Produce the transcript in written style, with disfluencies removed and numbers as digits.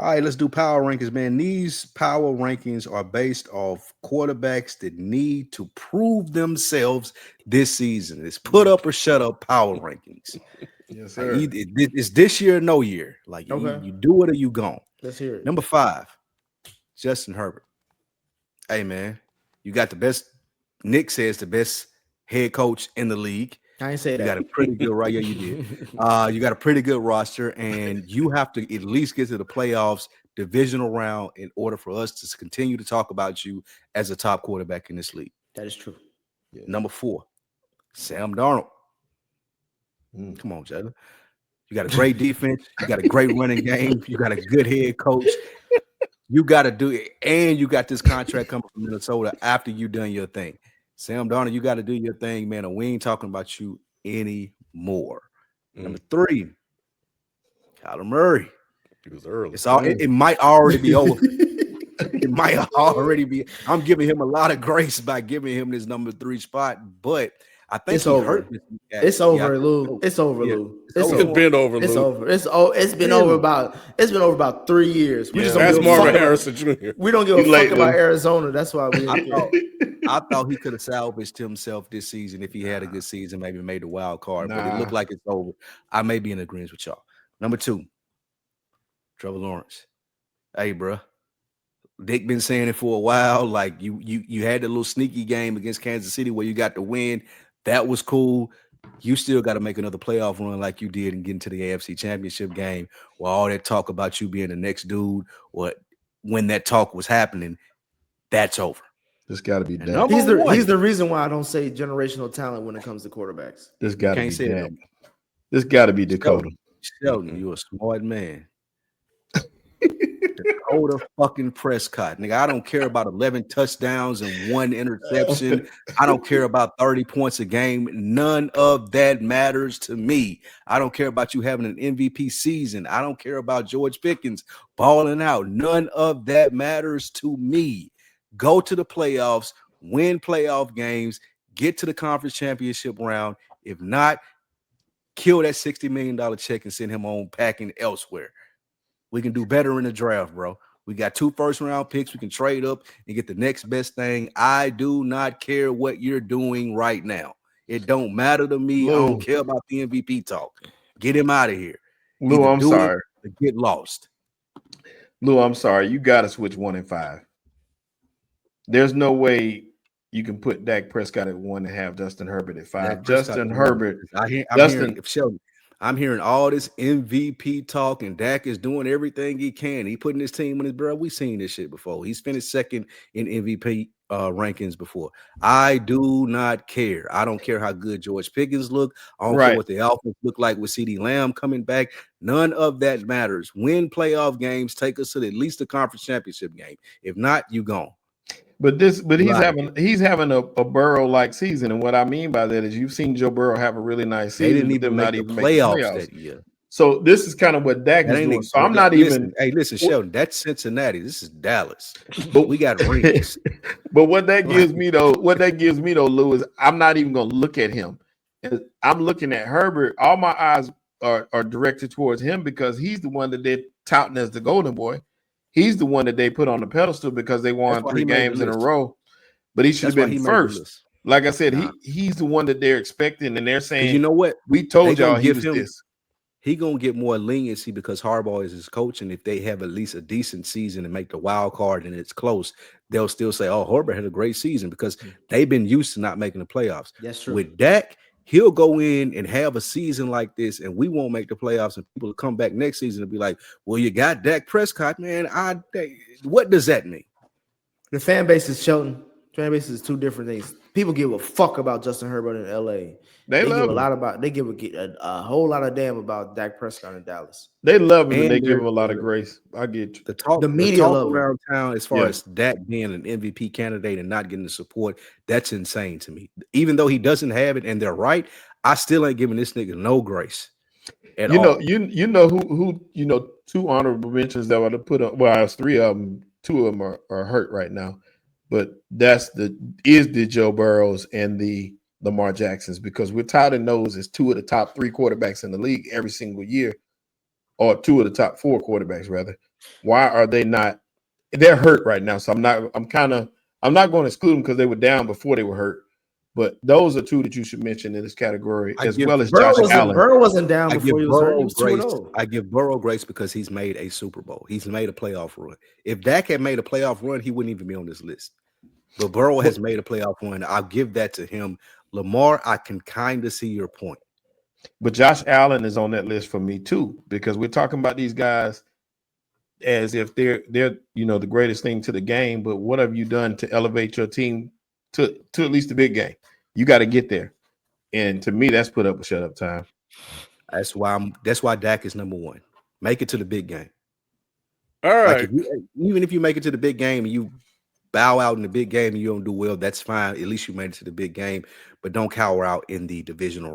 All right, let's do power rankings, man. These power rankings are based off quarterbacks that need to prove themselves this season. It's put up or shut up power rankings. Yes, Like, sir. it's this year or no year. Like Okay, you do it or you gone. let's hear it. Number 5, Justin Herbert. Hey man, you got the best. Nick says the best head coach in the league. I ain't say You got a that. pretty good right. Yeah, you did. You got a pretty good roster, and you have to at least get to the playoffs, divisional round, in order for us to continue to talk about you as a top quarterback in this league. That is true. Yeah. Number 4, Sam Darnold. Mm. Come on, Jalen. You got a great defense. You got a great running game. You got a good head coach. You got to do it, and you got this contract coming from Minnesota after you done your thing. Sam Darnold, you got to do your thing, man. And we ain't talking about you anymore. Number 3, Kyler Murray. It was early. It's all. It might already be over. It might already be. I'm giving him a lot of grace by giving him this number 3 spot, but I think It's he over. hurt this week, It's actually. over, I Lou. think It's over, Yeah. Lou. It's It's over. over. It's been over, It's Lou. over. It's been over about. It's been over about 3 years. We Yeah, just don't that's give a fuck Marvin about- Harrison Jr. We don't give He a fuck late, about Lou. Arizona. That's why we. I thought he could have salvaged himself this season if he had a good season, maybe made the wild card, but it looked Nah. like it's over. I may be in agreement with y'all. Number 2, Trevor Lawrence. Hey, bro. Dick been saying it for a while. Like you had the little sneaky game against Kansas City where you got the win. That was cool. You still got to make another playoff run like you did and get into the AFC Championship game where all that talk about you being the next dude, or when that talk was happening, that's over. This got to be And Dak. number He's one, the reason why I don't say generational talent when it comes to quarterbacks. This got to can't be say it Dak. no This got to be Dakota. Sheldon, you a smart man. Dakota fucking Prescott. Nigga, I don't care about 11 touchdowns and 1 interception. I don't care about 30 points a game. None of that matters to me. I don't care about you having an MVP season. I don't care about George Pickens balling out. None of that matters to me. Go to the playoffs, win playoff games, get to the conference championship round. If not, kill that $60 million check and send him on packing elsewhere. We can do better in the draft, bro. We got 2 first-round picks. We can trade up and get the next best thing. I do not care what you're doing right now. It don't matter to me. I Lou. don't care about the MVP talk. Get him out of here. Lou, Either I'm do sorry. it or get lost. Lou, I'm sorry. You got to switch 1 and 5. There's no way you can put Dak Prescott at 1 and have Justin Herbert at 5. Dak Prescott Justin is Herbert. I'm hearing all this MVP talk, and Dak is doing everything he can. He putting his team on his bro. We've seen this shit before. He's finished second in MVP rankings before. I do not care. I don't care how good George Pickens look. I don't care what the offense look like with CeeDee Lamb coming back. None of that matters. Win playoff games, take us to at least the conference championship game. If not, you gone. But he's having a Burrow-like season, and what I mean by that is you've seen Joe Burrow have a really nice season. They didn't even make the playoffs that year. So this is kind of what Dak is doing. So I'm not even. Hey, listen, Sheldon. That's Cincinnati. This is Dallas. But we got rings. But what that gives me though, Lou, is I'm not even going to look at him. I'm looking at Herbert. All my eyes are directed towards him because he's the one that they're touting as the golden boy. He's the one that they put on the pedestal because they won 3 games in a row. But he should have been first. Like I said, he's the one that they're expecting, and they're saying, you know what? We told y'all he was this. He gonna get more leniency because Harbaugh is his coach, and if they have at least a decent season and make the wild card and it's close, they'll still say, "Oh, Herbert had a great season," because they've been used to not making the playoffs. That's true. With Dak, he'll go in and have a season like this, and we won't make the playoffs, and people will come back next season and be like, "Well, you got Dak Prescott, man. What does that mean?" The fan base is Shelton. Fan base is 2 different things. People give a fuck about Justin Herbert in LA. They give a lot about. They give a whole lot of damn about Dak Prescott in Dallas. They love him and they give him a lot of grace. I get you. The media love around town as far as Dak being an MVP candidate and not getting the support. That's insane to me. Even though he doesn't have it, and they're right, I still ain't giving this nigga no grace. You know who 2 honorable mentions that I would have put up. Well, I was 3 of them. 2 of them are hurt right now. But that's the Joe Burrows and the Lamar Jacksons, because we're tired of nose as 2 of the top 3 quarterbacks in the league every single year, or 2 of the top 4 quarterbacks rather Why are they not? They're hurt right now, so I'm not going to exclude them because they were down before they were hurt. But those are two that you should mention in this category, as well as Josh Allen. Burrow wasn't down before he was hurt. He was 2-0. I give Burrow grace because he's made a Super Bowl. He's made a playoff run. If Dak had made a playoff run, he wouldn't even be on this list. But Burrow has made a playoff run. I'll give that to him. Lamar, I can kind of see your point. But Josh Allen is on that list for me too, because we're talking about these guys as if they're the greatest thing to the game. But what have you done to elevate your team to at least the big game? You got to get there. And to me, that's put up a shut up time. That's why Dak is number one. Make it to the big game. All right. Even if you make it to the big game and you bow out in the big game and you don't do well, that's fine. At least you made it to the big game, but don't cower out in the divisional